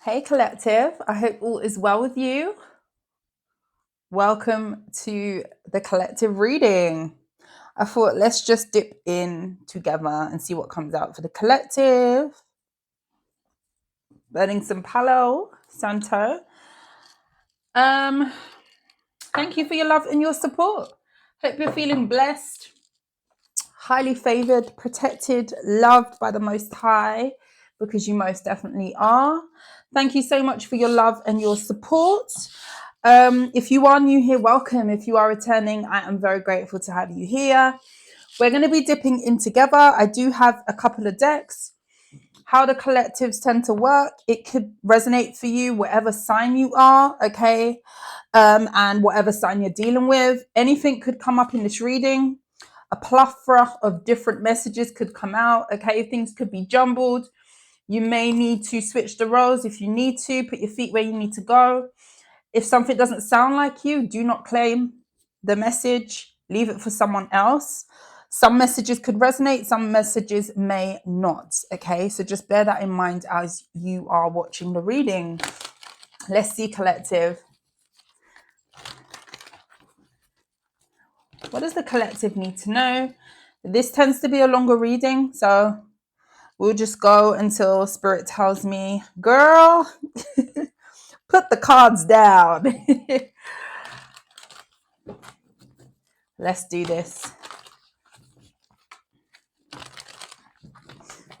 Hey, collective. I hope all is well with you. Welcome to the collective reading. I thought let's just dip in together and see what comes out for the collective. Burning some Palo Santo. Thank you for your love and your support. Hope you're feeling blessed, highly favored, protected, loved by the Most High, because you most definitely are. Thank you so much for your love and your support. If you are new here, welcome. If you are returning, I am very grateful to have you here. We're going to be dipping in together. I do have a couple of decks. How the collectives tend to work, it could resonate for you, whatever sign you are, okay? And whatever sign you're dealing with. Anything could come up in this reading. A plethora of different messages could come out, okay? Things could be jumbled. You may need to switch the roles if you need to, put your feet where you need to go. If something doesn't sound like you, do not claim the message. Leave it for someone else. Some messages could resonate, some messages may not. Okay, so just bear that in mind as you are watching the reading. Let's see, collective. What does the collective need to know? This tends to be a longer reading, so we'll just go until Spirit tells me, girl, put the cards down. Let's do this.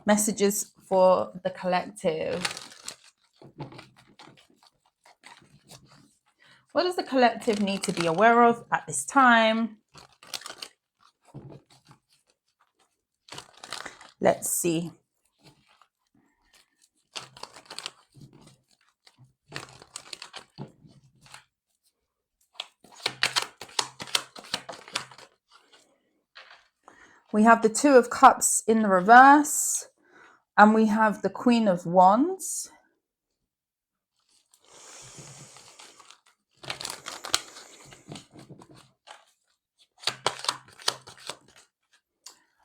Messages for the collective. What does the collective need to be aware of at this time? Let's see. We have the Two of Cups in the reverse, and we have the Queen of Wands.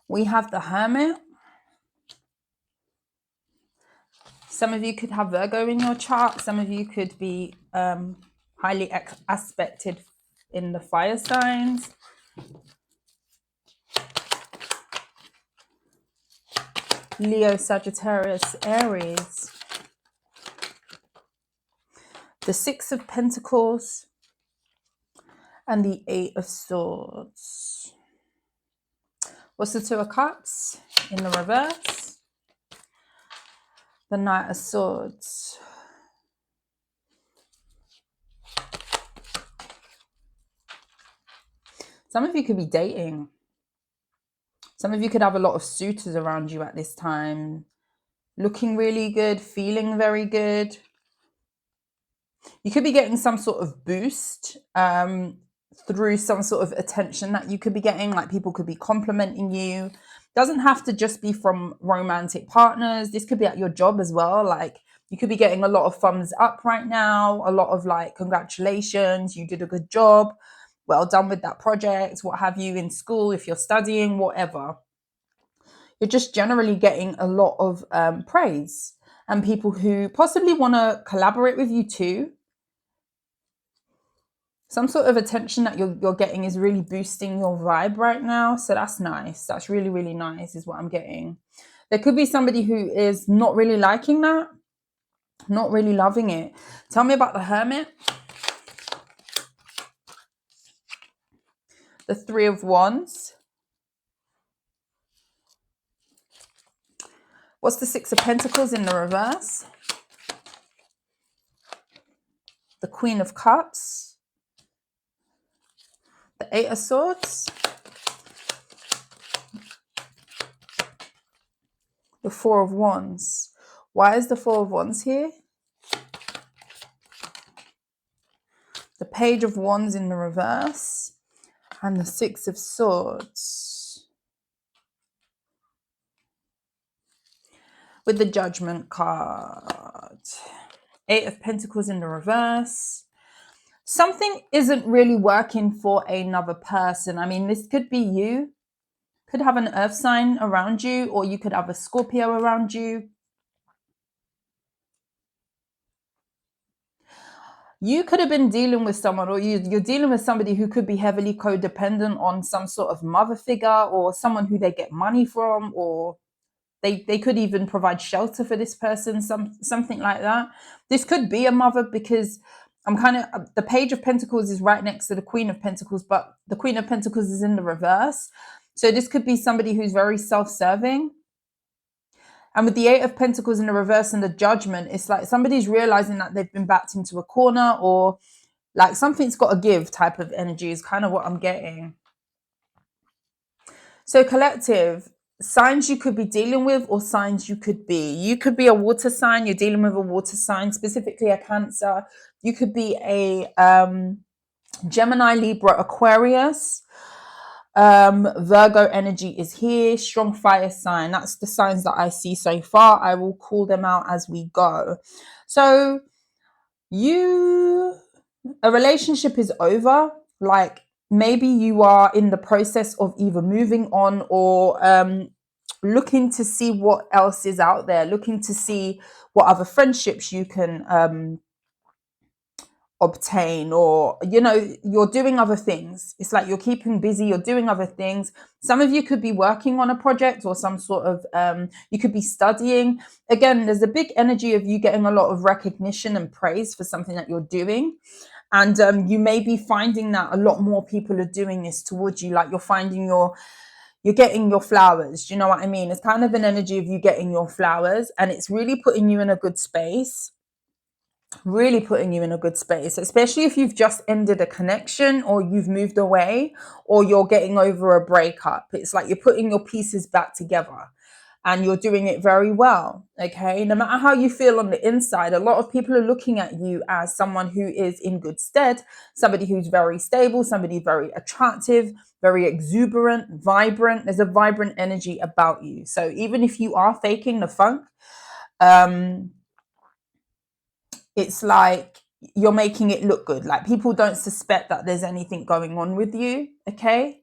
We have the Hermit. Some of you could have Virgo in your chart. Some of you could be highly aspected in the fire signs. Leo, Sagittarius, Aries. The Six of Pentacles and the Eight of Swords. What's the Two of Cups in the reverse? The Knight of Swords. Some of you could be dating. Some of you could have a lot of suitors around you at this time. Looking really good, feeling very good. You could be getting some sort of boost through some sort of attention that you could be getting. Like people could be complimenting you. Doesn't have to just be from romantic partners. This could be at your job as well. Like you could be getting a lot of thumbs up right now. A lot of like, congratulations, you did a good job. Well done with that project, what have you, in school, if you're studying, whatever. You're just generally getting a lot of praise and people who possibly want to collaborate with you too. Some sort of attention that you're getting is really boosting your vibe right now. So that's nice. That's really, really nice is what I'm getting. There could be somebody who is not really liking that, not really loving it. Tell me about the Hermit. The Three of Wands. What's the Six of Pentacles in the reverse? The Queen of Cups. The Eight of Swords. The Four of Wands. Why is the Four of Wands here? The Page of Wands in the reverse. And the Six of Swords. With the Judgment card. Eight of Pentacles in the reverse. Something isn't really working for another person. I mean, this could be you. Could have an earth sign around you, or you could have a Scorpio around you. You could have been dealing with someone, or you're dealing with somebody who could be heavily codependent on some sort of mother figure or someone who they get money from, or they could even provide shelter for this person, something like that. This could be a mother, because I'm kind of, the Page of Pentacles is right next to the Queen of Pentacles, but the Queen of Pentacles is in the reverse. So this could be somebody who's very self-serving. And with the Eight of Pentacles in the reverse and the Judgment, it's like somebody's realizing that they've been backed into a corner, or like something's got to give type of energy is kind of what I'm getting. So collective, signs you could be dealing with or signs you could be. You could be a water sign. You're dealing with a water sign, specifically a Cancer. You could be a Gemini, Libra, Aquarius. Virgo energy is here. Strong fire sign. That's the signs that I see so far. I will call them out as we go. So a relationship is over. Like maybe you are in the process of either moving on or looking to see what else is out there, looking to see what other friendships you can obtain, or you're doing other things. It's like you're keeping busy, you're doing other things. Some of you could be working on a project or some sort of you could be studying. Again, there's a big energy of you getting a lot of recognition and praise for something that you're doing. And you may be finding that a lot more people are doing this towards you. Like you're getting your flowers. Do you know what I mean? It's kind of an energy of you getting your flowers, and it's really putting you in a good space. Really putting you in a good space, especially if you've just ended a connection or you've moved away or you're getting over a breakup. It's like you're putting your pieces back together and you're doing it very well. Okay, no matter how you feel on the inside, a lot of people are looking at you as someone who is in good stead, somebody who's very stable, somebody very attractive, very exuberant, vibrant. There's a vibrant energy about you. So even if you are faking the funk, it's like you're making it look good. Like people don't suspect that there's anything going on with you. Okay.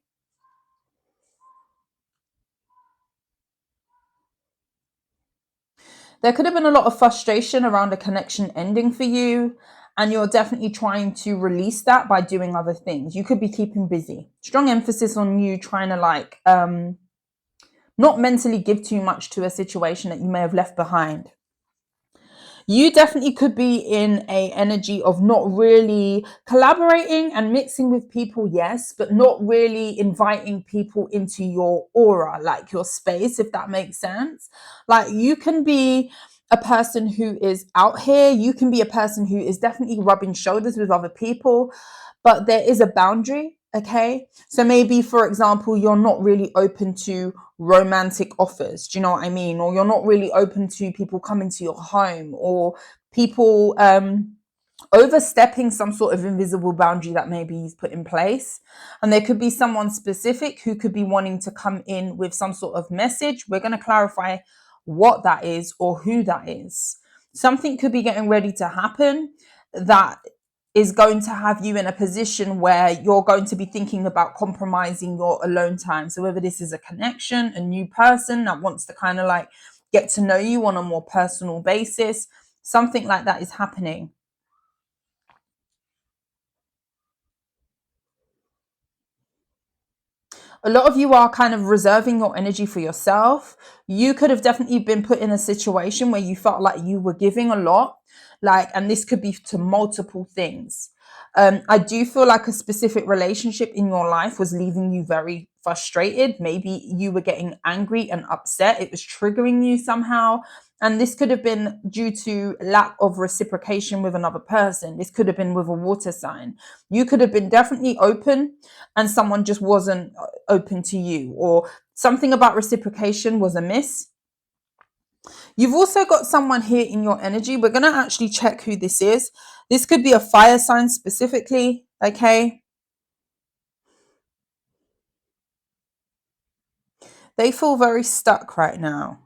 There could have been a lot of frustration around a connection ending for you, and you're definitely trying to release that by doing other things. You could be keeping busy. Strong emphasis on you trying to like not mentally give too much to a situation that you may have left behind. You definitely could be in a energy of not really collaborating and mixing with people, yes, but not really inviting people into your aura, like your space, if that makes sense. Like you can be a person who is out here, you can be a person who is definitely rubbing shoulders with other people, but there is a boundary. Okay, so maybe, for example, you're not really open to romantic offers. Do you know what I mean? Or you're not really open to people coming to your home, or people overstepping some sort of invisible boundary that maybe he's put in place. And there could be someone specific who could be wanting to come in with some sort of message. We're going to clarify what that is or who that is. Something could be getting ready to happen that is going to have you in a position where you're going to be thinking about compromising your alone time. So whether this is a connection, a new person that wants to kind of like get to know you on a more personal basis, something like that is happening. A lot of you are kind of reserving your energy for yourself. You could have definitely been put in a situation where you felt like you were giving a lot, like, and this could be to multiple things. I do feel like a specific relationship in your life was leaving you very frustrated. Maybe you were getting angry and upset. It was triggering you somehow. And this could have been due to lack of reciprocation with another person. This could have been with a water sign. You could have been definitely open and someone just wasn't open to you, or something about reciprocation was amiss. You've also got someone here in your energy. We're going to actually check who this is. This could be a fire sign specifically, okay? They feel very stuck right now.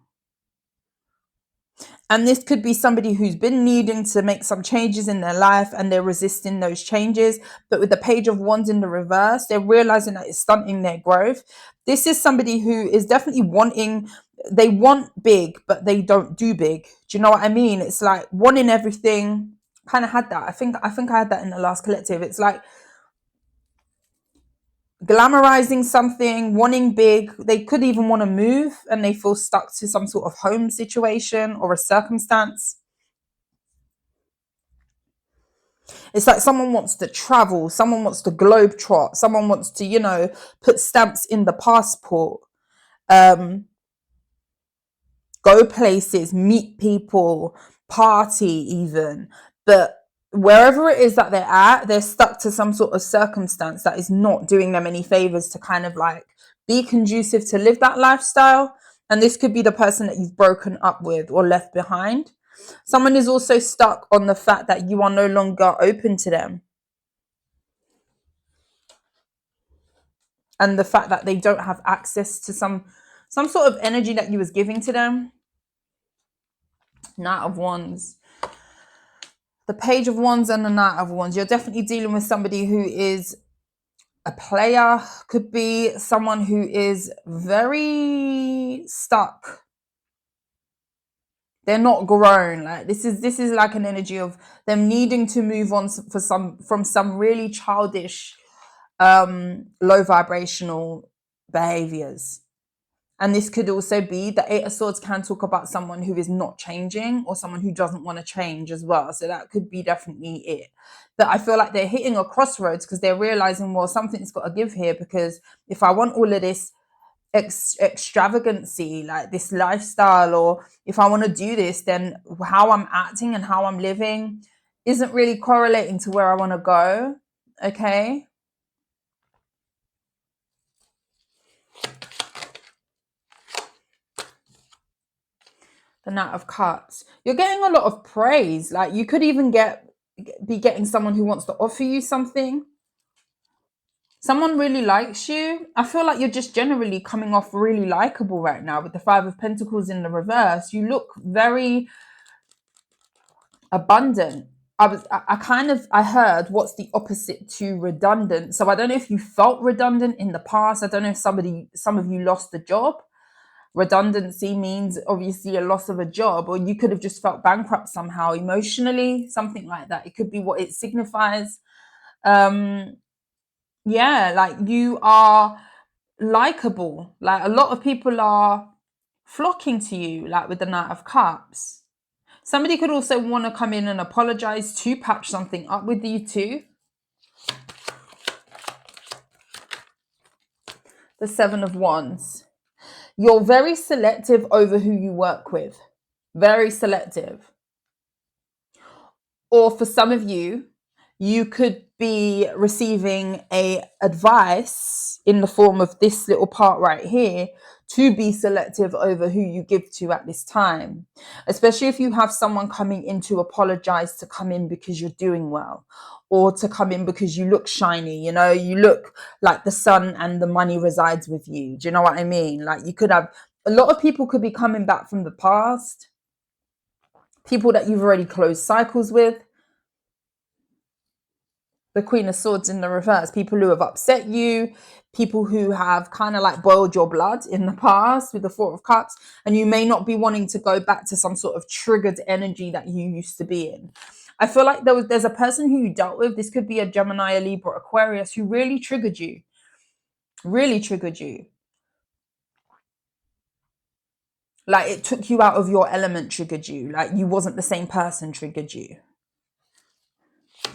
And this could be somebody who's been needing to make some changes in their life and they're resisting those changes. But with the Page of Wands in the reverse, they're realizing that it's stunting their growth. This is somebody who is definitely they want big, but they don't do big. Do you know what I mean? It's like wanting everything, Kind of had that. I think I had that in the last collective. It's like glamorizing something, wanting big. They could even want to move and they feel stuck to some sort of home situation or a circumstance. It's like someone wants to travel, someone wants to globe trot, someone wants to, put stamps in the passport, um, go places, meet people, party even. But wherever it is that they're at, they're stuck to some sort of circumstance that is not doing them any favors to kind of like be conducive to live that lifestyle. And this could be the person that you've broken up with or left behind. Someone is also stuck on the fact that you are no longer open to them. And the fact that they don't have access to some sort of energy that you was giving to them. Knight of Wands. The Page of Wands and the Knight of Wands. You're definitely dealing with somebody who is a player, could be someone who is very stuck. They're not grown. Like this is like an energy of them needing to move on from some really childish, low vibrational behaviors. And this could also be the Eight of Swords can talk about someone who is not changing or someone who doesn't want to change as well. So that could be definitely it. But I feel like they're hitting a crossroads because they're realizing, well, something's got to give here, because if I want all of this extravagancy, like this lifestyle, or if I want to do this, then how I'm acting and how I'm living isn't really correlating to where I want to go. Okay. The Knight of Cups. You're getting a lot of praise. Like you could even be getting someone who wants to offer you something. Someone really likes you. I feel like you're just generally coming off really likable right now with the Five of Pentacles in the reverse. You look very abundant. I heard what's the opposite to redundant. So I don't know if you felt redundant in the past. I don't know if some of you lost the job. Redundancy means obviously a loss of a job, or you could have just felt bankrupt somehow emotionally, something like that. It could be what it signifies. Yeah, like you are likable. Like a lot of people are flocking to you, like with the Knight of Cups. Somebody could also want to come in and apologize to patch something up with you too. The Seven of Wands. You're very selective over who you work with. Very selective. Or for some of you, you could be receiving a advice in the form of this little part right here to be selective over who you give to at this time, especially if you have someone coming in to apologize, to come in because you're doing well, or to come in because you look shiny, you look like the sun and the money resides with you. Do you know what I mean? Like you could have a lot of people could be coming back from the past, people that you've already closed cycles with. The Queen of Swords in the reverse, people who have upset you, people who have kind of like boiled your blood in the past with the Four of Cups, and you may not be wanting to go back to some sort of triggered energy that you used to be in. I feel like there's a person who you dealt with, this could be a Gemini, a Libra, Aquarius, who really triggered you. Like it took you out of your element, triggered you. Like you wasn't the same person, triggered you.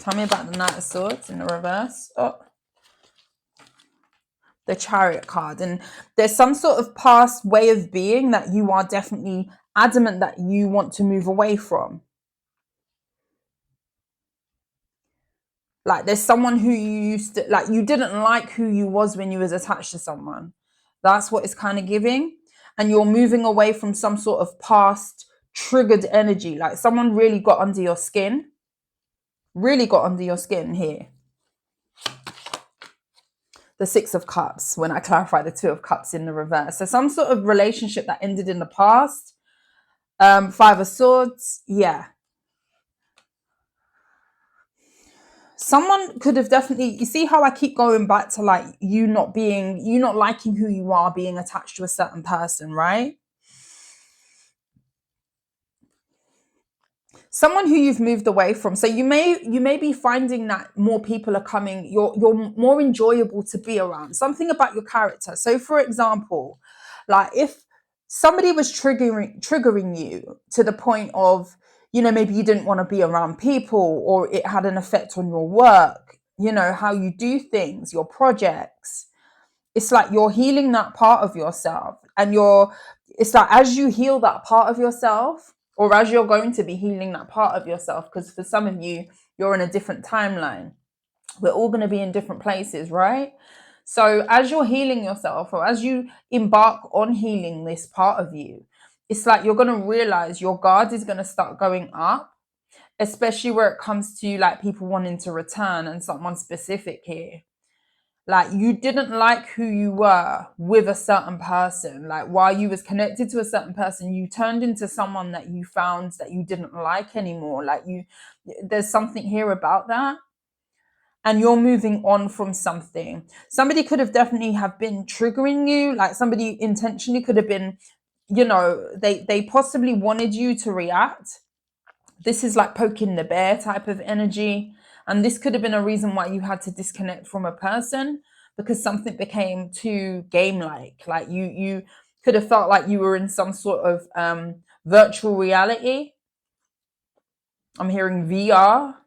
Tell me about the Knight of Swords in the reverse. Oh, the Chariot card. And there's some sort of past way of being that you are definitely adamant that you want to move away from. Like there's someone who you used to, like you didn't like who you was when you was attached to someone. That's what it's kind of giving. And you're moving away from some sort of past triggered energy. Like someone really got under your skin. Really got under your skin here. The Six of Cups, when I clarify the Two of Cups in the reverse. So some sort of relationship that ended in the past. Five of Swords, yeah. Someone could have definitely, you see how I keep going back to like you not liking who you are, being attached to a certain person, right? someone who you've moved away from. So you may be finding that more people are coming, you're more enjoyable to be around. Something about your character. So for example, like if somebody was triggering you to the point of, maybe you didn't want to be around people, or it had an effect on your work, how you do things, your projects. It's like you're healing that part of yourself, and it's like as you heal that part of yourself, or as you're going to be healing that part of yourself, because for some of you, you're in a different timeline. We're all going to be in different places, right? So as you're healing yourself, or as you embark on healing this part of you, it's like you're going to realize your guard is going to start going up, especially where it comes to like people wanting to return, and someone specific here. Like you didn't like who you were with a certain person. Like while you was connected to a certain person, you turned into someone that you found that you didn't like anymore. Like there's something here about that. And you're moving on from something. Somebody could have definitely have been triggering you. Like somebody intentionally could have been, they possibly wanted you to react. This is like poking the bear type of energy. And this could have been a reason why you had to disconnect from a person, because something became too game-like. Like you could have felt like you were in some sort of virtual reality. I'm hearing VR.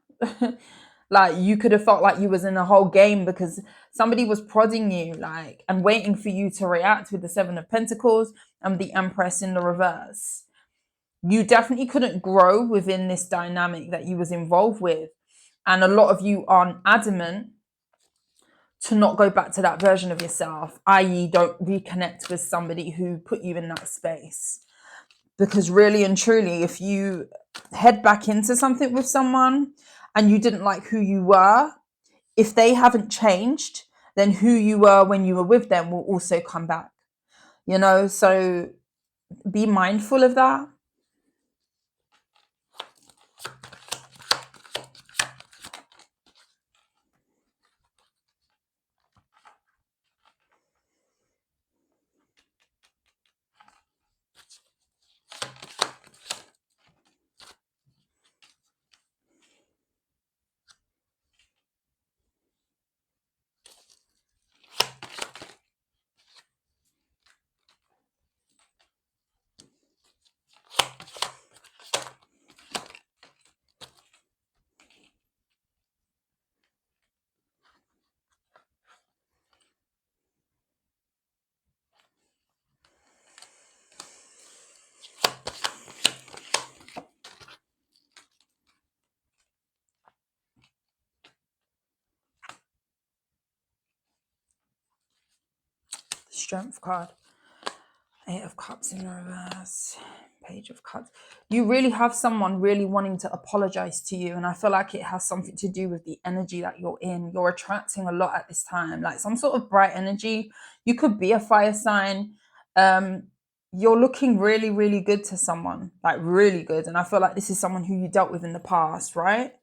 Like you could have felt like you was in a whole game, because somebody was prodding you, like, and waiting for you to react with the Seven of Pentacles and the Empress in the reverse. You definitely couldn't grow within this dynamic that you was involved with. And a lot of you are adamant to not go back to that version of yourself, i.e. don't reconnect with somebody who put you in that space. Because really and truly, if you head back into something with someone and you didn't like who you were, if they haven't changed, then who you were when you were with them will also come back. So be mindful of that. Strength card. 8 of Cups in reverse. Page of Cups. You really have someone really wanting to apologize to you, and I feel like it has something to do with the energy that you're in. You're attracting a lot at this time, like some sort of bright energy. You could be a fire sign. You're looking really, really good to someone, like really good. And I feel like this is someone who you dealt with in the past, right?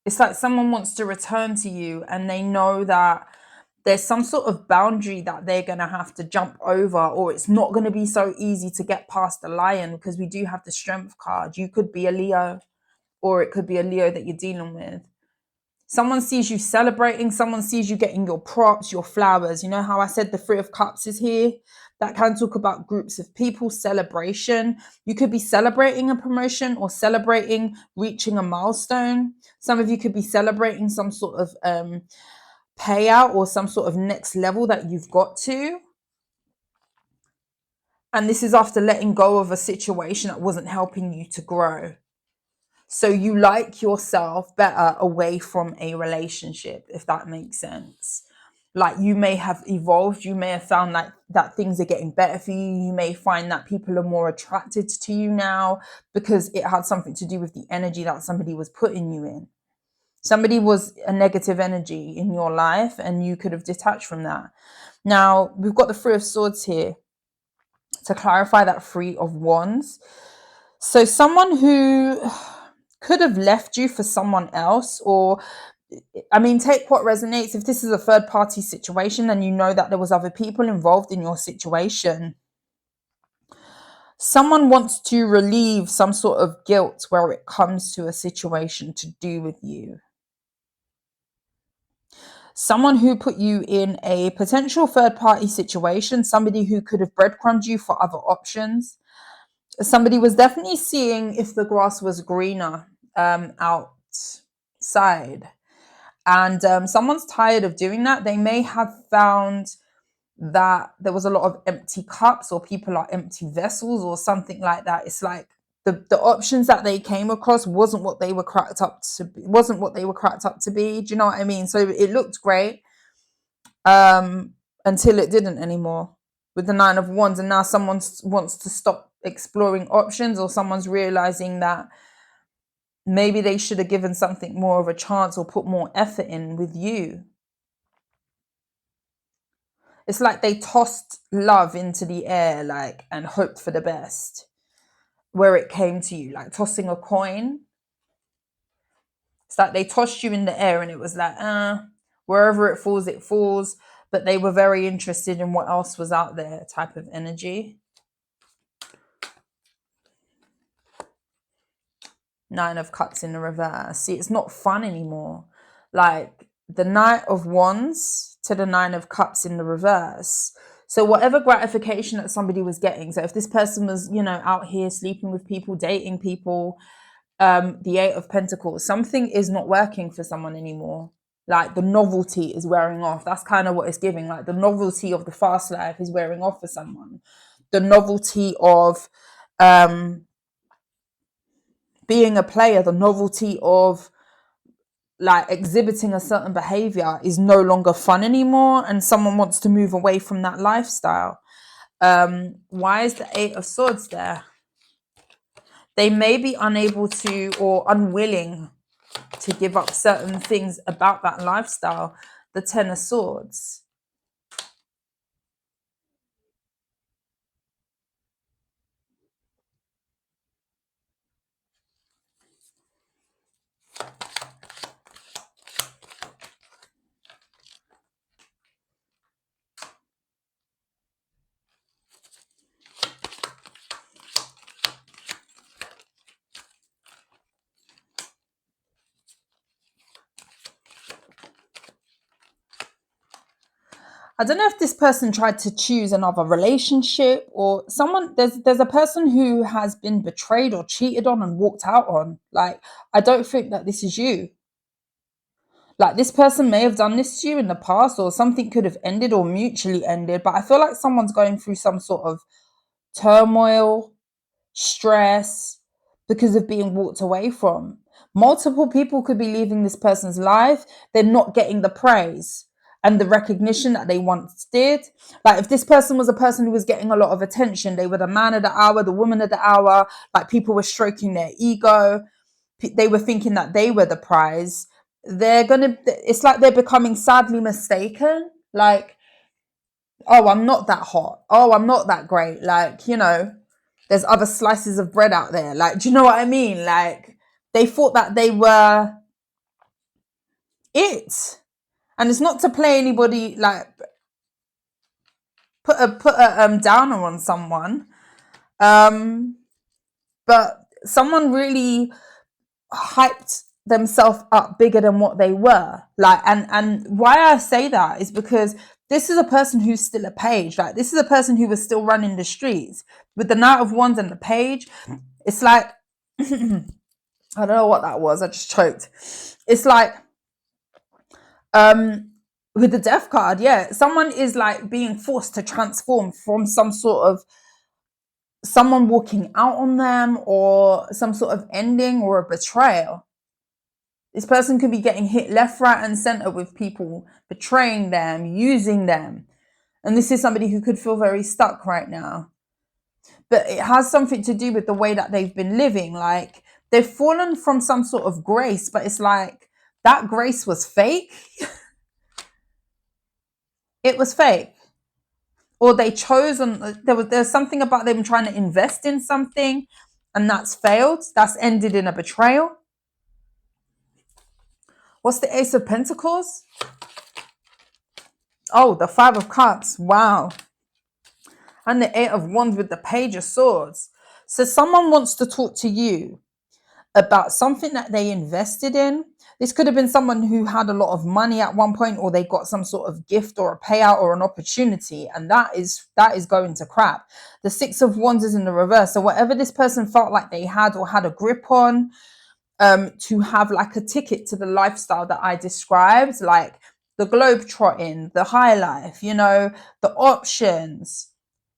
It's like someone wants to return to you, and they know that there's some sort of boundary that they're going to have to jump over, or it's not going to be so easy to get past the Lion, because we do have the Strength card. You could be a Leo, or it could be a Leo that you're dealing with. Someone sees you celebrating, someone sees you getting your props, your flowers. You know how I said the 3 of Cups is here? That can talk about groups of people, celebration. You could be celebrating a promotion or celebrating reaching a milestone. Some of you could be celebrating some sort of payout or some sort of next level that you've got to. And this is after letting go of a situation that wasn't helping you to grow. So you like yourself better away from a relationship, if that makes sense. Like you may have evolved, you may have found that things are getting better for you. You may find that people are more attracted to you now, because it had something to do with the energy that somebody was putting you in. Somebody was a negative energy in your life, and you could have detached from that. Now, we've got the 3 of Swords here to clarify that 3 of Wands. So someone who could have left you for someone else, or I mean, take what resonates. If this is a third party situation, then you know that there was other people involved in your situation. Someone wants to relieve some sort of guilt where it comes to a situation to do with you. Someone who put you in a potential third party situation, somebody who could have breadcrumbed you for other options. Somebody was definitely seeing if the grass was greener outside. And someone's tired of doing that. They may have found that there was a lot of empty cups, or people are empty vessels, or something like that. It's like the options that they came across wasn't what they were cracked up to be, Do you know what I mean? So it looked great until it didn't anymore with the 9 of Wands, and now someone wants to stop exploring options, or someone's realizing that maybe they should have given something more of a chance or put more effort in with you. It's like they tossed love into the air, like, and hoped for the best where it came to you, like tossing a coin. It's like they tossed you in the air and it was like, wherever it falls, it falls. But they were very interested in what else was out there, type of energy. 9 of Cups in the reverse. See, it's not fun anymore. Like the Knight of Wands to the 9 of Cups in the reverse. So whatever gratification that somebody was getting, so if this person was, out here sleeping with people, dating people, the 8 of Pentacles, something is not working for someone anymore. Like the novelty is wearing off. That's kind of what it's giving. Like the novelty of the fast life is wearing off for someone. The novelty of being a player, the novelty of like exhibiting a certain behavior is no longer fun anymore, and someone wants to move away from that lifestyle. Why is the 8 of Swords there? They may be unable to or unwilling to give up certain things about that lifestyle. The 10 of Swords. I don't know if this person tried to choose another relationship, or someone, there's a person who has been betrayed or cheated on and walked out on. Like, I don't think that this is you. Like this person may have done this to you in the past, or something could have ended or mutually ended, but I feel like someone's going through some sort of turmoil, stress, because of being walked away from. Multiple people could be leaving this person's life. They're not getting the praise and the recognition that they once did. Like if this person was a person who was getting a lot of attention, they were the man of the hour, the woman of the hour, like people were stroking their ego. They were thinking that they were the prize. It's like they're becoming sadly mistaken. Like, oh, I'm not that hot. Oh, I'm not that great. Like, there's other slices of bread out there. Like, do you know what I mean? Like, they thought that they were it. And it's not to play anybody, like, put a downer on someone. But someone really hyped themselves up bigger than what they were. Like, and why I say that is because this is a person who's still a page. Like, this is a person who was still running the streets. With the Knight of Wands and the page, it's like, I don't know what that was. I just choked. It's like, with the Death card, yeah, someone is like being forced to transform from some sort of someone walking out on them, or some sort of ending or a betrayal. This person could be getting hit left, right, and center with people betraying them, using them. And this is somebody who could feel very stuck right now. But it has something to do with the way that they've been living. Like, they've fallen from some sort of grace, but it's like that grace was fake. It was fake. Or they chose, and there's something about them trying to invest in something, and that's failed. That's ended in a betrayal. What's the Ace of Pentacles? Oh, the 5 of Cups. Wow. And the 8 of Wands with the Page of Swords. So someone wants to talk to you about something that they invested in. This could have been someone who had a lot of money at one point, or they got some sort of gift or a payout or an opportunity, and that is going to crap. The Six of Wands is in the reverse. So whatever this person felt like they had or had a grip on, to have like a ticket to the lifestyle that I described, like the globe trotting, the high life, the options,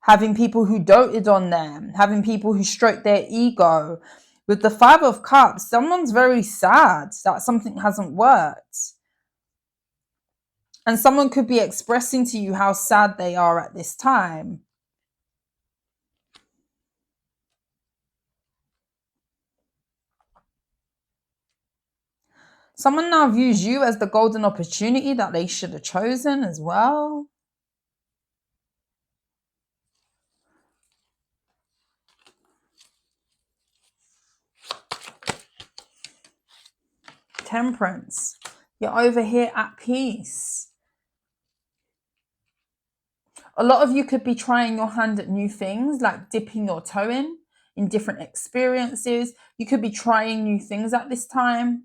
having people who doted on them, having people who stroke their ego. With the Five of Cups, someone's very sad that something hasn't worked. And someone could be expressing to you how sad they are at this time. Someone now views you as the golden opportunity that they should have chosen as well. Temperance. You're over here at peace. A lot of you could be trying your hand at new things, like dipping your toe in different experiences. You could be trying new things at this time.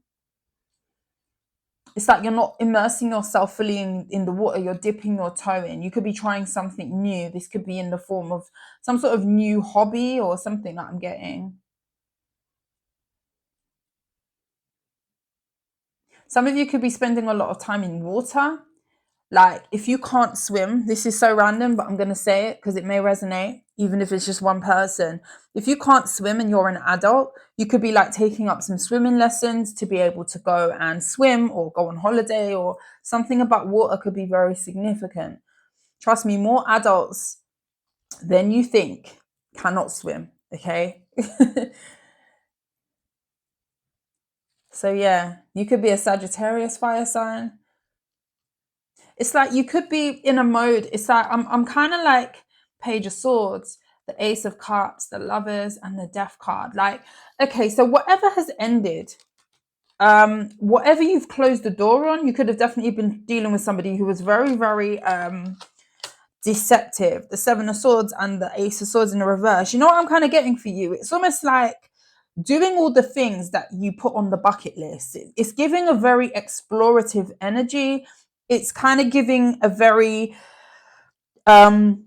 It's like you're not immersing yourself fully in the water, you're dipping your toe in. You could be trying something new. This could be in the form of some sort of new hobby or something that I'm getting. Some of you could be spending a lot of time in water. Like, if you can't swim, this is so random, but I'm going to say it because it may resonate, even if it's just one person. If you can't swim and you're an adult, you could be like taking up some swimming lessons to be able to go and swim or go on holiday, or something about water could be very significant. Trust me, more adults than you think cannot swim, okay? So yeah, you could be a Sagittarius fire sign. It's like you could be in a mode. It's like I'm kind of like Page of Swords, the Ace of Cups, the Lovers, and the Death card. Like, okay, so whatever has ended, whatever you've closed the door on, you could have definitely been dealing with somebody who was very, very deceptive. The Seven of Swords and the Ace of Swords in the reverse. You know what I'm kind of getting for you? It's almost like doing all the things that you put on the bucket list. It's giving a very explorative energy. It's kind of giving a very I'm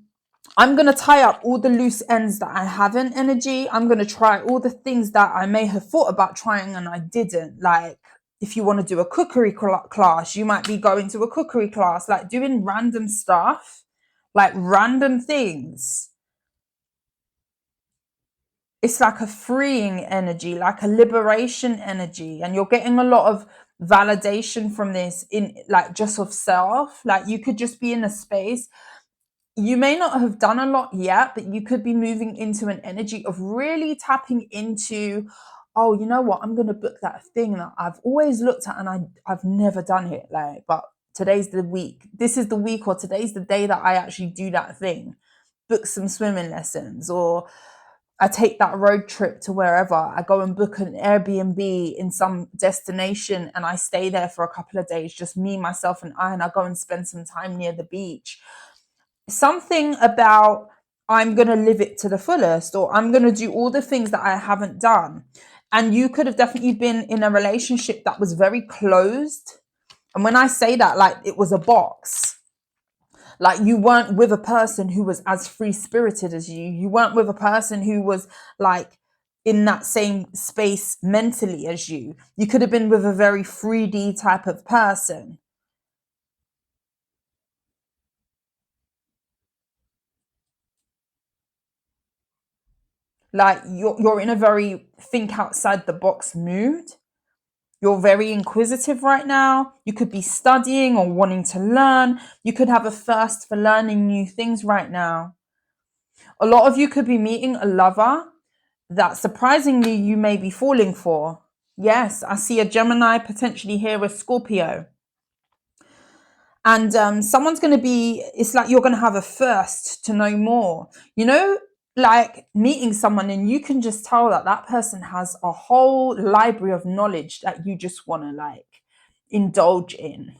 going to tie up all the loose ends that I haven't energy. I'm going to try all the things that I may have thought about trying and I didn't. Like, if you want to do a cookery class, you might be going to a cookery class, like doing random stuff, like random things. It's like a freeing energy, like a liberation energy, and you're getting a lot of validation from this, in like just of self. Like, you could just be in a space, you may not have done a lot yet, but you could be moving into an energy of really tapping into, oh, you know what, I'm going to book that thing that I've always looked at and I've never done it. Like, but today's the week, this is the week, or today's the day that I actually do that thing, book some swimming lessons, or I take that road trip to wherever. I go and book an Airbnb in some destination and I stay there for a couple of days, just me, myself, and I go and spend some time near the beach. Something about, I'm going to live it to the fullest, or I'm going to do all the things that I haven't done. And you could have definitely been in a relationship that was very closed. And when I say that, like, it was a box. Like, you weren't with a person who was as free spirited as you. You weren't with a person who was like in that same space mentally as you. You could have been with a very 3D type of person. Like, you're in a very think outside the box mood. You're very inquisitive right now. You could be studying or wanting to learn. You could have a thirst for learning new things right now. A lot of you could be meeting a lover that surprisingly you may be falling for. Yes, I see a Gemini, potentially here a Scorpio. And someone's going to be, it's like you're going to have a thirst to know more. You know, like meeting someone and you can just tell that that person has a whole library of knowledge that you just want to like indulge in.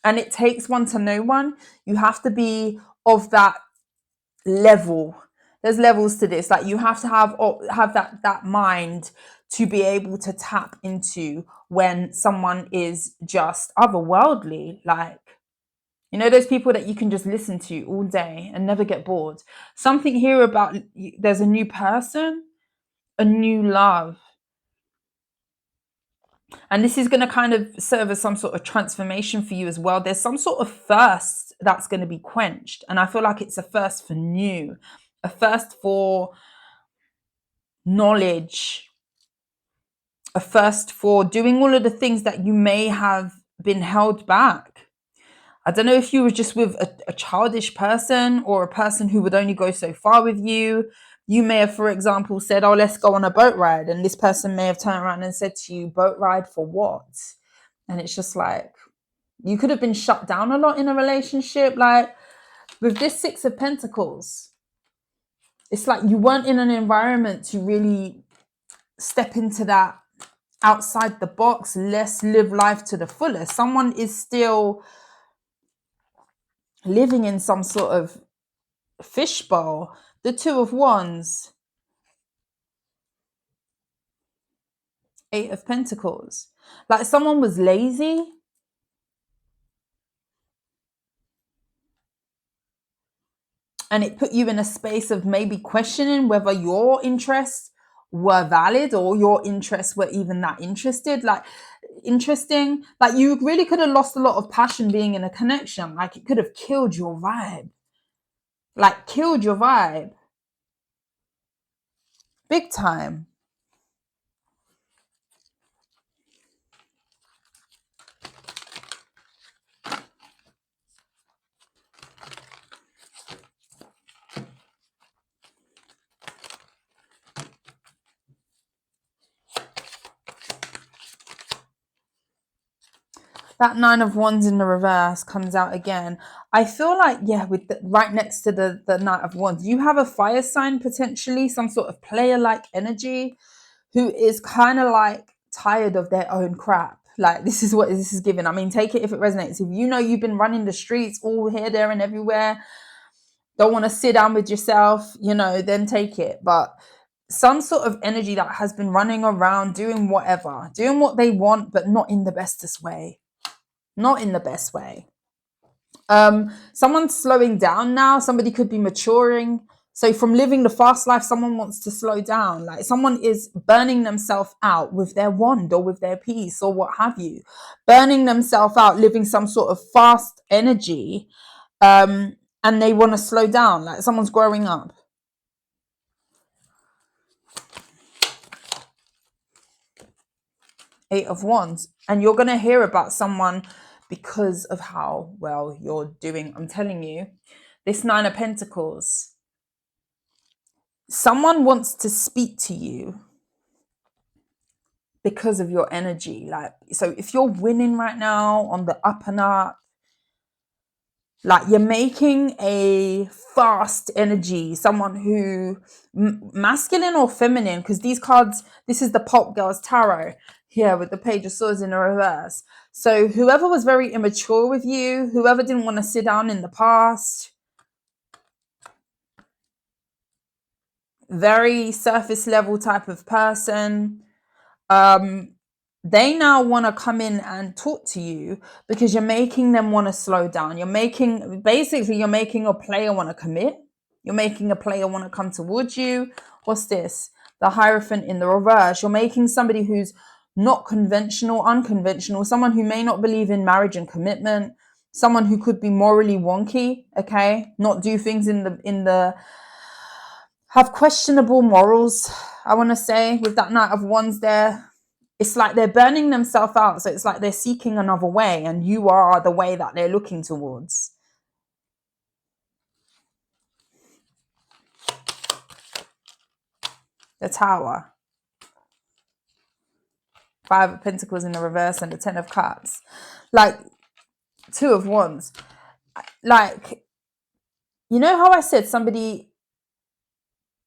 And it takes one to know one. You have to be of that level. There's levels to this. Like, you have to have that mind to be able to tap into when someone is just otherworldly. Like, you know, those people that you can just listen to all day and never get bored. Something here about there's a new person, a new love. And this is going to kind of serve as some sort of transformation for you as well. There's some sort of thirst that's going to be quenched. And I feel like it's a thirst for new, a thirst for knowledge, a thirst for doing all of the things that you may have been held back. I don't know if you were just with a childish person or a person who would only go so far with you. You may have, for example, said, oh, let's go on a boat ride. And this person may have turned around and said to you, boat ride for what? And it's just like, you could have been shut down a lot in a relationship. Like, with this Six of Pentacles, it's like you weren't in an environment to really step into that outside the box. Let's live life to the fullest. Someone is still living in some sort of fishbowl. The Two of Wands, Eight of Pentacles. Like, someone was lazy. And it put you in a space of maybe questioning whether your interests were valid or your interests were even that interesting. Like, you really could have lost a lot of passion being in a connection. Like, it could have killed your vibe. Like, killed your vibe. Big time. That Nine of Wands in the reverse comes out again. I feel like, yeah, with right next to the Knight of Wands, you have a fire sign, potentially some sort of player-like energy, who is kind of like tired of their own crap. Like, this is what this is giving. I mean, take it if it resonates. If you know you've been running the streets all here, there, and everywhere, don't want to sit down with yourself, you know, then take it. But some sort of energy that has been running around doing whatever, doing what they want, but not in the bestest way. Not in the best way. Someone's slowing down now. Somebody could be maturing. So from living the fast life, someone wants to slow down. Like, someone is burning themselves out with their wand or with their piece or what have you. Burning themselves out, living some sort of fast energy. And they want to slow down. Like, someone's growing up. Eight of Wands. And you're going to hear about someone because of how well you're doing. I'm telling you, this Nine of Pentacles, someone wants to speak to you because of your energy. Like, so if you're winning right now, on the up and up, like, you're making a fast energy, someone who, masculine or feminine, because these cards, this is the Pulp Girls Tarot here with the Page of Swords in the reverse. So whoever was very immature with you, whoever didn't want to sit down in the past, very surface level type of person, they now want to come in and talk to you because you're making them want to slow down. You're making a player want to commit. You're making a player want to come towards you. What's this? The Hierophant in the reverse. You're making somebody who's not conventional, unconventional, someone who may not believe in marriage and commitment, someone who could be morally wonky, okay? Not do things have questionable morals, I want to say, with that Knight of Wands there. It's like they're burning themselves out. So it's like they're seeking another way, and you are the way that they're looking towards. The Tower. Five of Pentacles in the reverse and the Ten of Cups. Like, Two of Wands. Like, you know how I said somebody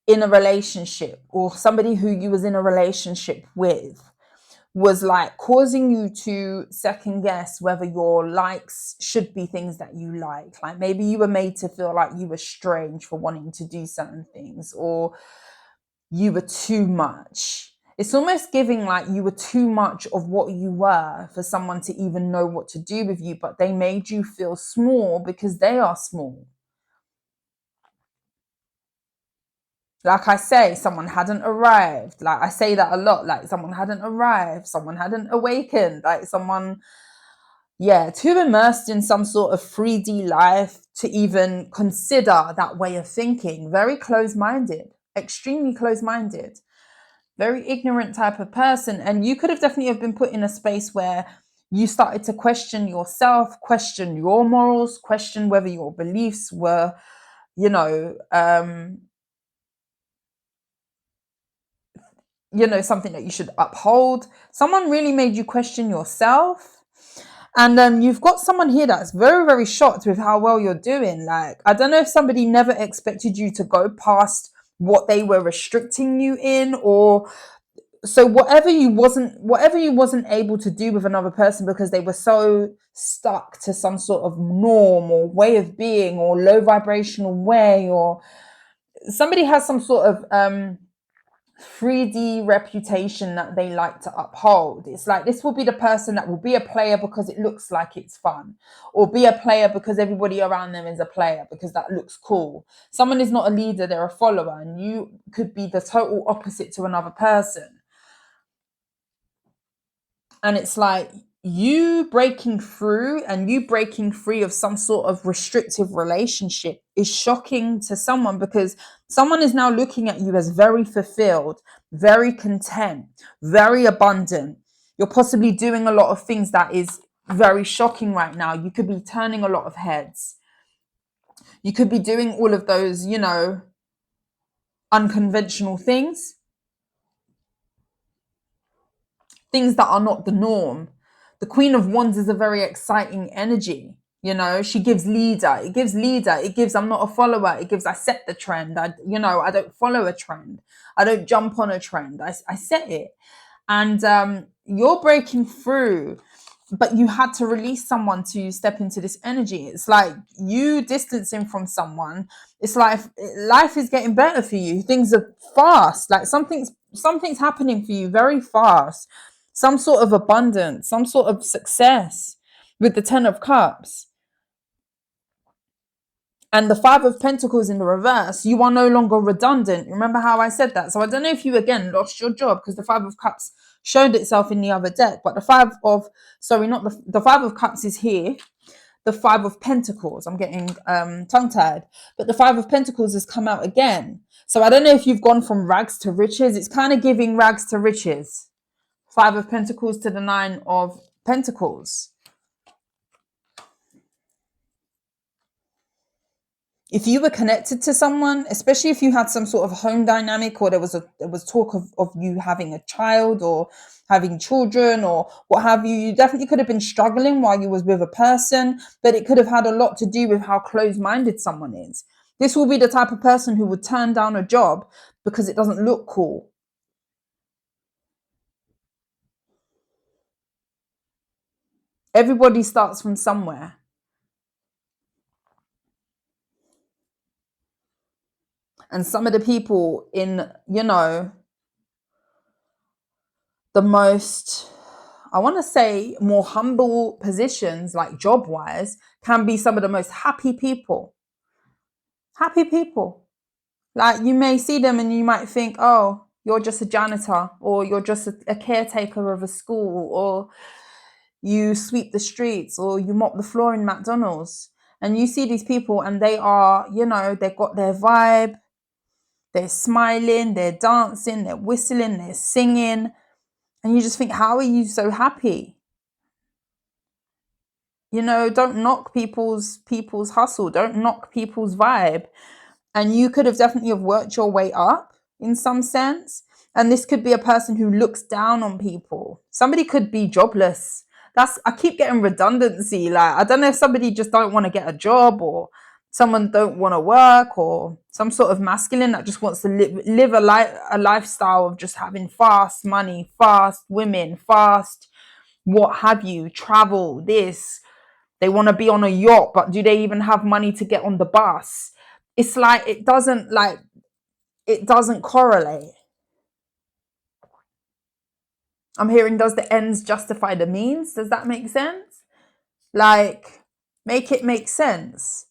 in a relationship, or somebody who you was in a relationship with, was like causing you to second guess whether your likes should be things that you like maybe you were made to feel like you were strange for wanting to do certain things, or you were too much. It's almost giving like you were too much of what you were for someone to even know what to do with you, but they made you feel small because they are small. Like I say, someone hadn't arrived. Like I say that a lot, like someone hadn't arrived, someone hadn't awakened, like someone, too immersed in some sort of 3D life to even consider that way of thinking. Very close-minded, extremely close-minded, very ignorant type of person. And you could have definitely have been put in a space where you started to question yourself, question your morals, question whether your beliefs were, something that you should uphold. Someone really made you question yourself. And you've got someone here that's very, very shocked with how well you're doing. Like, I don't know if somebody never expected you to go past what they were restricting you in, or so whatever you wasn't able to do with another person because they were so stuck to some sort of norm or way of being or low vibrational way, or somebody has some sort of 3D reputation that they like to uphold. It's like this will be the person that will be a player because it looks like it's fun, or be a player because everybody around them is a player because that looks cool. Someone is not a leader, they're a follower, and you could be the total opposite to another person. And it's like you breaking through and you breaking free of some sort of restrictive relationship is shocking to someone, because someone is now looking at you as very fulfilled, very content, very abundant. You're possibly doing a lot of things that is very shocking right now. You could be turning a lot of heads. You could be doing all of those, unconventional things that are not the norm. The Queen of Wands is a very exciting energy. She gives leader. It gives I'm not a follower. It gives I set the trend. I don't follow a trend. I don't jump on a trend. I set it. And you're breaking through, but you had to release someone to step into this energy. It's like you distancing from someone. It's like life is getting better for you. Things are fast. Like something's happening for you very fast. Some sort of abundance, some sort of success with the 10 of Cups. And the 5 of Pentacles in the reverse, you are no longer redundant. Remember how I said that? So I don't know if you, again, lost your job, because the 5 of Cups showed itself in the other deck. But the 5 of Cups is here. The 5 of Pentacles, I'm getting tongue-tied. But the 5 of Pentacles has come out again. So I don't know if you've gone from rags to riches. It's kind of giving rags to riches. 5 of Pentacles to the 9 of Pentacles. If you were connected to someone, especially if you had some sort of home dynamic, or there was talk of you having a child or having children or what have you, you definitely could have been struggling while you was with a person, but it could have had a lot to do with how close-minded someone is. This will be the type of person who would turn down a job because it doesn't look cool. Everybody starts from somewhere. And some of the people in, the most, I want to say, more humble positions, like job-wise, can be some of the most happy people. Happy people. Like, you may see them and you might think, oh, you're just a janitor, or you're just a caretaker of a school, or you sweep the streets, or you mop the floor in McDonald's. And you see these people and they are, they've got their vibe. They're smiling, they're dancing, they're whistling, they're singing. And you just think, how are you so happy? Don't knock people's hustle. Don't knock people's vibe. And you could have definitely have worked your way up in some sense. And this could be a person who looks down on people. Somebody could be jobless. I keep getting redundancy. Like, I don't know if somebody just don't want to get a job, or someone don't want to work, or some sort of masculine that just wants to live a lifestyle of just having fast money, fast women, fast what have you, travel, this. They want to be on a yacht, but do they even have money to get on the bus? It's like it doesn't correlate. I'm hearing, does the ends justify the means? Does that make sense? Like, make it make sense.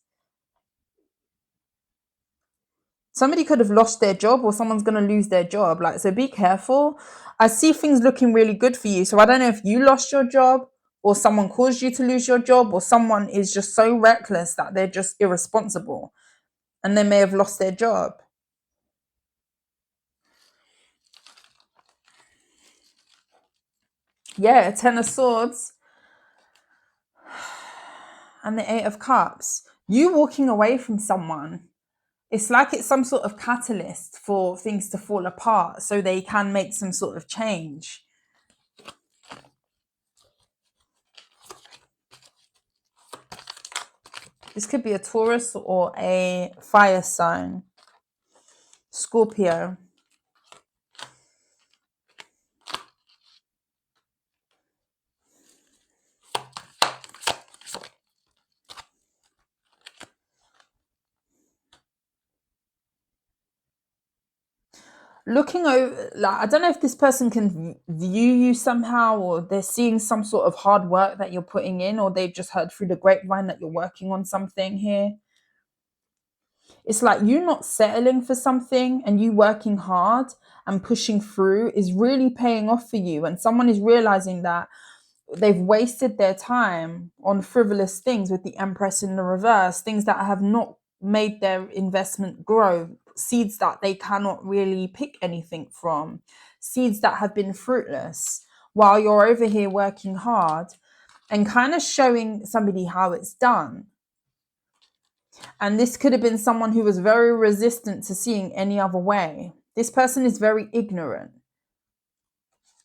Somebody could have lost their job, or someone's going to lose their job. Like, so be careful. I see things looking really good for you. So I don't know if you lost your job, or someone caused you to lose your job, or someone is just so reckless that they're just irresponsible and they may have lost their job. Yeah, 10 of Swords and the 8 of Cups. You walking away from someone, it's like it's some sort of catalyst for things to fall apart so they can make some sort of change. This could be a Taurus or a fire sign. Scorpio. Looking over, like, I don't know if this person can view you somehow, or they're seeing some sort of hard work that you're putting in, or they've just heard through the grapevine that you're working on something here. It's like you not settling for something and you working hard and pushing through is really paying off for you. And someone is realizing that they've wasted their time on frivolous things with the Empress in the reverse, things that have not made their investment grow, seeds that they cannot really pick anything from, seeds that have been fruitless, while you're over here working hard and kind of showing somebody how it's done. And this could have been someone who was very resistant to seeing any other way. This person is very ignorant.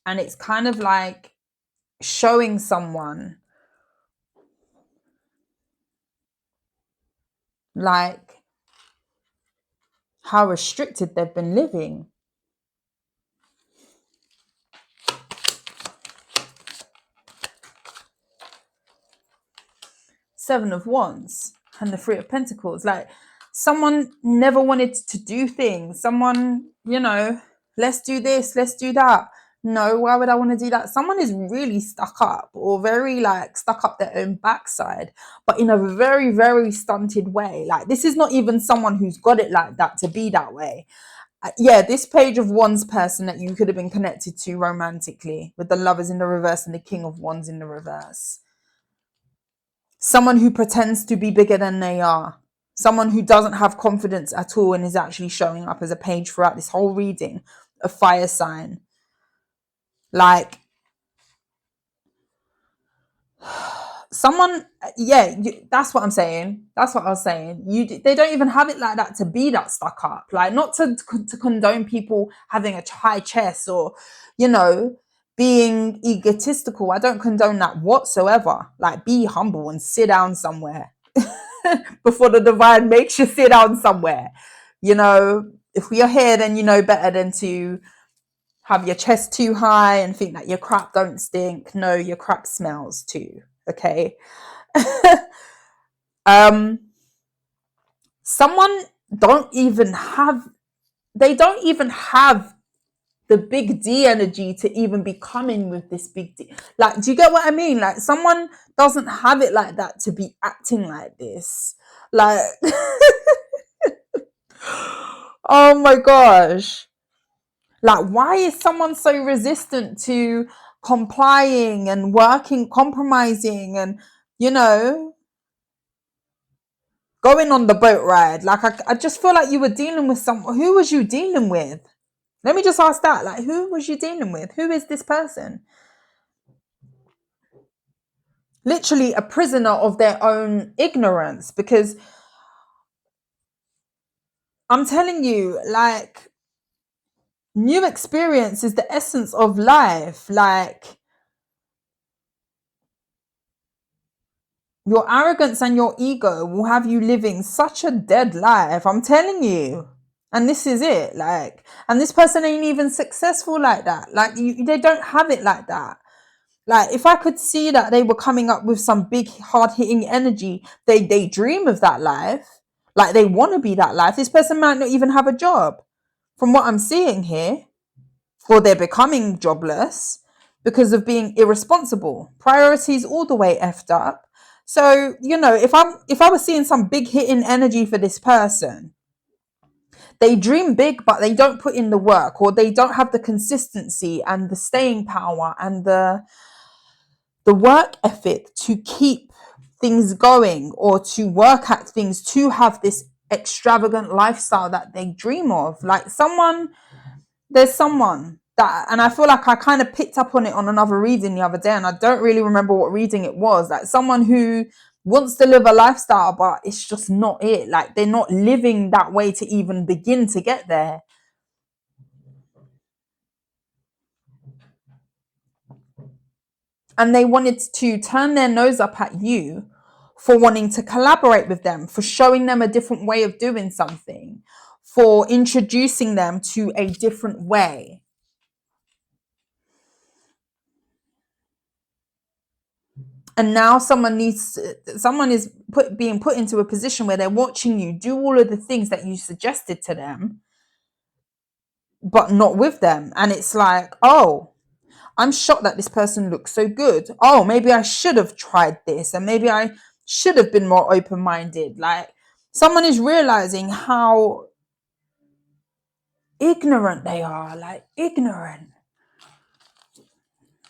And it's kind of like showing someone like how restricted they've been living. Seven of Wands and the Three of Pentacles. Like, someone never wanted to do things. Someone, let's do this, let's do that. No, why would I want to do that? Someone is really stuck up, or very like stuck up their own backside, but in a very, very stunted way. Like, this is not even someone who's got it like that to be that way. Yeah, this Page of Wands person that you could have been connected to romantically, with the Lovers in the reverse and the King of Wands in the reverse. Someone who pretends to be bigger than they are. Someone who doesn't have confidence at all and is actually showing up as a page throughout this whole reading. A fire sign. Like, someone, that's what I'm saying. That's what I was saying. They don't even have it like that to be that stuck up. Like, not to condone people having a high chest or, being egotistical. I don't condone that whatsoever. Like, be humble and sit down somewhere before the divine makes you sit down somewhere. If you're here, then you know better than to have your chest too high and think that your crap don't stink. No, your crap smells too. Okay. Someone they don't even have the big D energy to even be coming with this big D. Like, do you get what I mean? Like, someone doesn't have it like that to be acting like this. Like, oh my gosh. Like, why is someone so resistant to complying and working, compromising, and, going on the boat ride? Like, I just feel like you were dealing with someone. Who was you dealing with? Let me just ask that. Like, who was you dealing with? Who is this person? Literally a prisoner of their own ignorance, because I'm telling you, like, new experience is the essence of life. Like, Your arrogance and your ego will have you living such a dead life. I'm telling you. And this is it. Like, and this person ain't even successful like that. Like, they don't have it like that. Like, if I could see that they were coming up with some big, hard-hitting energy, they dream of that life. Like, they want to be that life. This person might not even have a job, from what I'm seeing here, or they're becoming jobless because of being irresponsible. Priorities all the way effed up. So, you know, if I was seeing some big hitting energy for this person, they dream big, but they don't put in the work, or they don't have the consistency and the staying power and the work ethic to keep things going, or to work at things, to have this extravagant lifestyle that they dream of. Like, there's someone that, and I feel like I kind of picked up on it on another reading the other day, and I don't really remember what reading it was. Like, someone who wants to live a lifestyle, but it's just not it. Like, they're not living that way to even begin to get there. And they wanted to turn their nose up at you for wanting to collaborate with them, for showing them a different way of doing something, for introducing them to a different way. And now someone is being put into a position where they're watching you do all of the things that you suggested to them, but not with them. And it's like, oh, I'm shocked that this person looks so good. Oh, maybe I should have tried this, and maybe I should have been more open-minded. Like, someone is realizing how ignorant they are, like ignorant.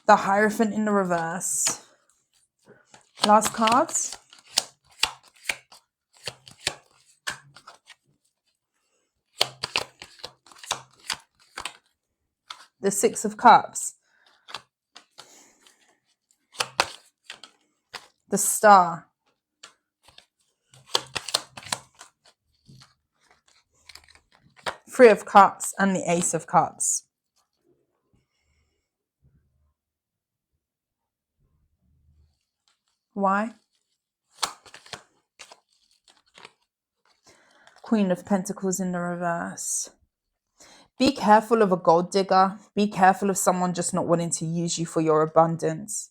The Hierophant in the reverse. Last cards. The Six of Cups. The Star. Three of Cups and the Ace of Cups. Why? Queen of Pentacles in the reverse. Be careful of a gold digger. Be careful of someone just not wanting to use you for your abundance.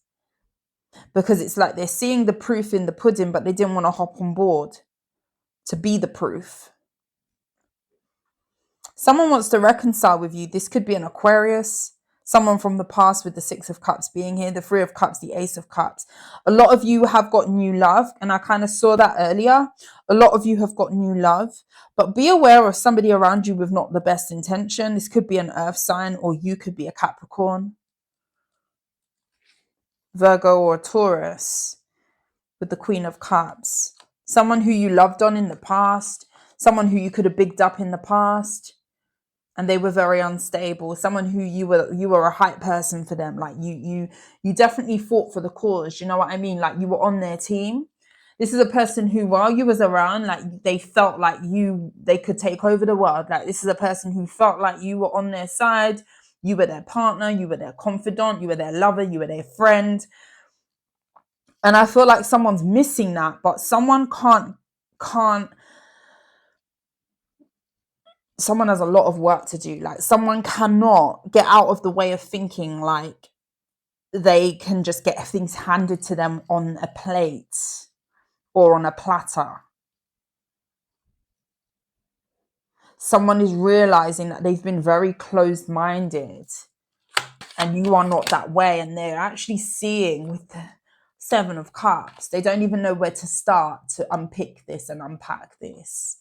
Because it's like they're seeing the proof in the pudding, but they didn't want to hop on board to be the proof. Someone wants to reconcile with you. This could be an Aquarius, someone from the past, with the Six of Cups being here, the Three of Cups, the Ace of Cups. A lot of you have got new love, and I kind of saw that earlier. A lot of you have got new love, but be aware of somebody around you with not the best intention. This could be an earth sign, or you could be a Capricorn, Virgo, or Taurus with the Queen of Cups. Someone who you loved on in the past, someone who you could have bigged up in the past, and they were very unstable. Someone who you were a hype person for them. Like, you definitely fought for the cause. You know what I mean? Like, you were on their team. This is a person who, while you was around, like, they felt like they could take over the world. Like, this is a person who felt like you were on their side. You were their partner, you were their confidant, you were their lover, you were their friend. And I feel like someone's missing that, but someone someone has a lot of work to do. Like, someone cannot get out of the way of thinking like they can just get things handed to them on a plate or on a platter. Someone is realizing that they've been very closed-minded, and you are not that way. And they're actually seeing with the Seven of Cups, they don't even know where to start to unpick this and unpack this.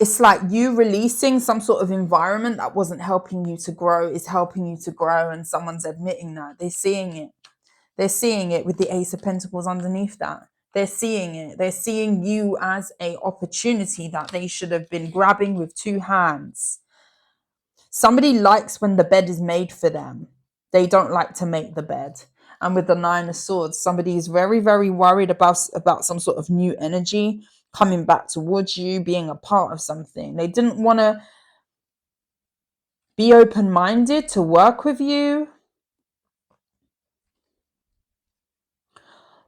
It's like you releasing some sort of environment that wasn't helping you to grow is helping you to grow, and someone's admitting that. They're seeing it. They're seeing it with the Ace of Pentacles underneath that. They're seeing it. They're seeing you as an opportunity that they should have been grabbing with two hands. Somebody likes when the bed is made for them. They don't like to make the bed. And with the Nine of Swords, somebody is very, very worried about some sort of new energy coming back towards you, being a part of something. They didn't want to be open-minded to work with you.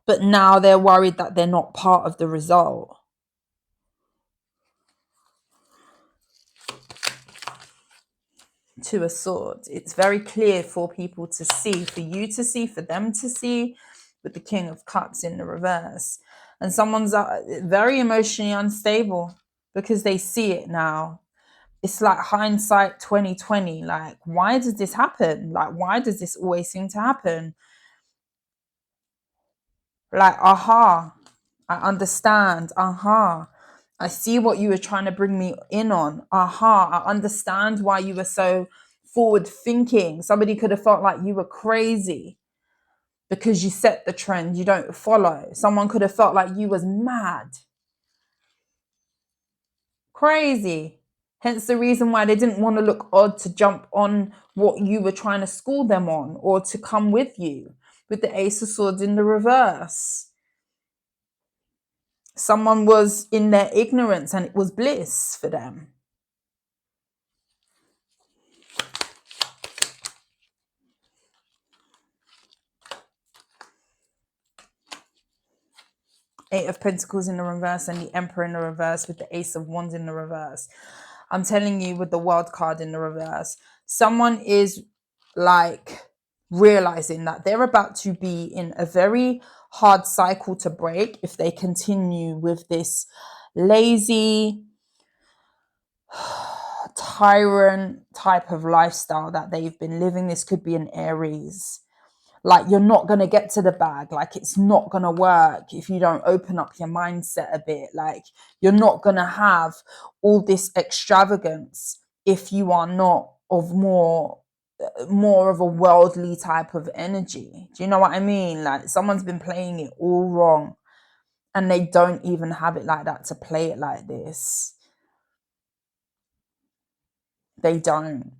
But now they're worried that they're not part of the result. Two of Swords. It's very clear for people to see, for you to see, for them to see, with the King of Cups in the reverse. And someone's very emotionally unstable because they see it now. It's like hindsight 2020. Like, why does this happen? Like, why does this always seem to happen? Like, aha, I understand. Aha, I see what you were trying to bring me in on. Aha, I understand why you were so forward thinking. Somebody could have felt like you were crazy because you set the trend, you don't follow. Someone could have felt like you was mad, crazy. Hence the reason why they didn't want to look odd to jump on what you were trying to school them on or to come with you. With the Ace of Swords in the reverse, someone was in their ignorance and it was bliss for them. Eight of Pentacles in the reverse and the Emperor in the reverse with the Ace of Wands in the reverse. I'm telling you, with the World card in the reverse, someone is like realizing that they're about to be in a very hard cycle to break if they continue with this lazy tyrant type of lifestyle that they've been living. This could be an Aries. Like, you're not going to get to the bag. Like, it's not going to work if you don't open up your mindset a bit. Like, you're not going to have all this extravagance if you are not of more of a worldly type of energy. Do you know what I mean? Like, someone's been playing it all wrong and they don't even have it like that to play it like this. They don't.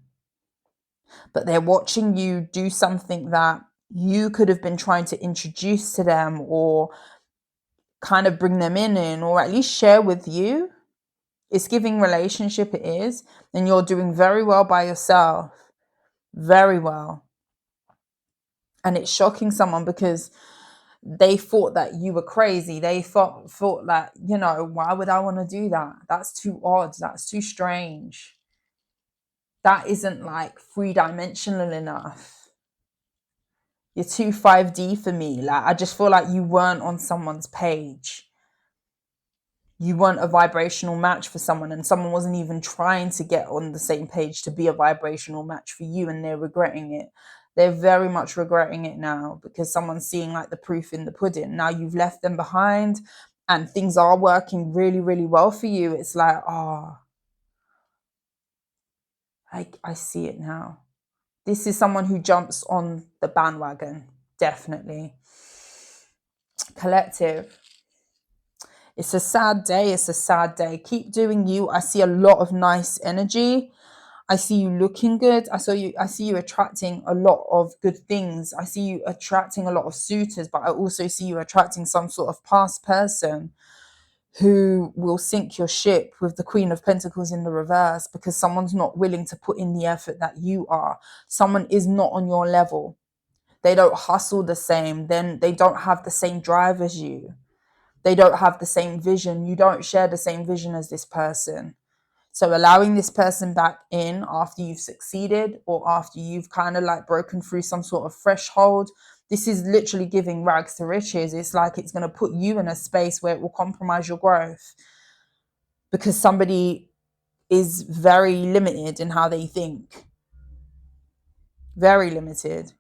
But they're watching you do something that you could have been trying to introduce to them or kind of bring them in or at least share with you. It's giving relationship, it is. And you're doing very well by yourself. Very well. And it's shocking someone because they thought that you were crazy. They thought that, you know, why would I want to do that? That's too odd. That's too strange. That isn't like three-dimensional enough. You're too 5D for me. Like, I just feel like you weren't on someone's page. You weren't a vibrational match for someone, and someone wasn't even trying to get on the same page to be a vibrational match for you, and they're regretting it. They're very much regretting it now because someone's seeing like the proof in the pudding. Now you've left them behind and things are working really, really well for you. It's like, oh, I see it now. This is someone who jumps on the bandwagon, definitely. Collective. It's a sad day. It's a sad day. Keep doing you. I see a lot of nice energy. I see you looking good. I see you attracting a lot of good things. I see you attracting a lot of suitors, but I also see you attracting some sort of past person who will sink your ship with the Queen of Pentacles in the reverse because someone's not willing to put in the effort that you are. Someone is not on your level. They don't hustle the same. Then they don't have the same drive as you. They don't have the same vision. You don't share the same vision as this person. So allowing this person back in after you've succeeded or after you've kind of like broken through some sort of threshold, this is literally giving rags to riches. It's like it's going to put you in a space where it will compromise your growth because somebody is very limited in how they think. Very limited.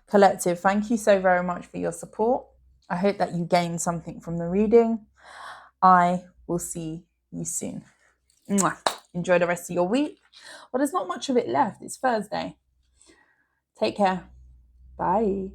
Collective, thank you so very much for your support. I hope that you gained something from the reading. I will see you soon. Mwah. Enjoy the rest of your week. Well, there's not much of it left. It's Thursday. Take care. Bye.